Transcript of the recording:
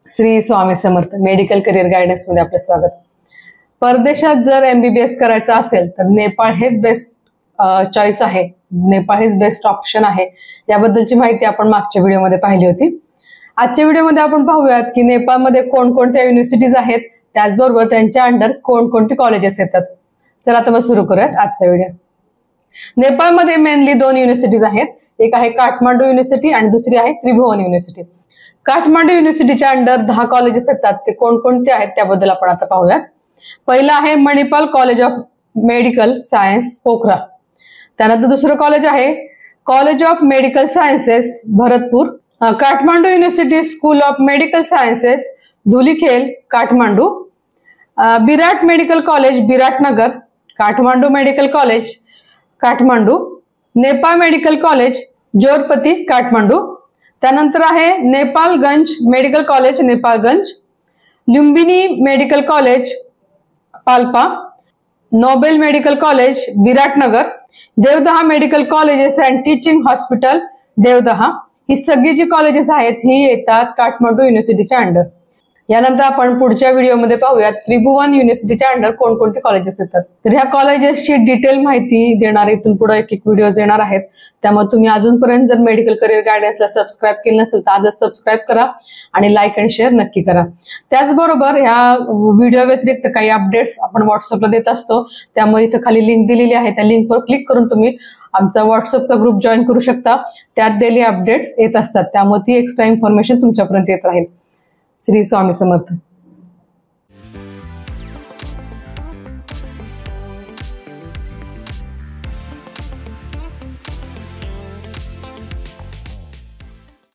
Shri Swami Samarth medical career guidance मध्ये आपलं स्वागत। परदेशात जर MBBS करायचं असेल तर नेपाळ हेच बेस्ट चॉईस आहे, नेपाळ हेच बेस्ट ऑप्शन आहे। याबद्दलची माहिती आपण मागच्या व्हिडिओमध्ये पाहिली होती। आजच्या व्हिडिओमध्ये आपण पाहूयात की नेपाळमध्ये कोणकोणत्या युनिव्हर्सिटीज आहेत, त्याचबरोबर त्यांच्या अंडर कोणकोणती कॉलेजेस येतात। चला आता मग सुरू करूयात आजचा व्हिडिओ। नेपाळमध्ये मेनली दोन युनिव्हर्सिटीज आहेत, एक आहे काठमांडू युनिव्हर्सिटी आणि दुसरी आहे त्रिभुवन युनिव्हर्सिटी। काठमांडू युनिव्हर्सिटीच्या अंडर 10 कॉलेजेस येतात, ते कोणकोणते आहेत त्याबद्दल आपण आता पाहूयात। पहिला आहे Manipal college of medical science Pokhara. त्यानंतर दुसरं कॉलेज आहे college of medical sciences Bharatpur. Kathmandu university school of medical sciences Dhulikhel Kathmandu. Birat medical college Biratnagar. Kathmandu medical college Kathmandu. Nepal medical college Jorpati Kathmandu. त्यानंतर आहे Nepalgunj medical college Nepalgunj. Lumbini medical college Palpa. Nobel medical college Biratnagar. Devdaha medical colleges and teaching hospital Devdaha. ही सगळी जी colleges आहेत ही येतात काठमांडू युनिव्हर्सिटीच्या अंडर। यानंतर आपण पुढच्या व्हिडिओमध्ये पाहूयात त्रिभुवन युनिव्हर्सिटीच्या अंडर कोणकोणते कॉलेजेस येतात। तर ह्या कॉलेजेसची डिटेल माहिती देणारे इथून पुढे एक व्हिडिओज येणार आहेत, त्यामुळे तुम्ही अजूनपर्यंत जर मेडिकल करिअर गायडन्सला सबस्क्राईब केलं नसेल तर आजच सबस्क्राईब करा आणि लाईक आणि शेअर नक्की करा। त्याचबरोबर ह्या व्हिडिओ व्यतिरिक्त काही अपडेट्स आपण व्हॉट्सअपला देत असतो, त्यामुळे इथं खाली लिंक दिलेली आहे, त्या लिंकवर क्लिक करून तुम्ही आमचा व्हॉट्सअपचा ग्रुप जॉईन करू शकता। त्यात डेली अपडेट्स येत असतात, त्यामुळे ती एक्स्ट्रा इन्फॉर्मेशन तुमच्यापर्यंत येत राहील। श्री स्वामी समर्थ।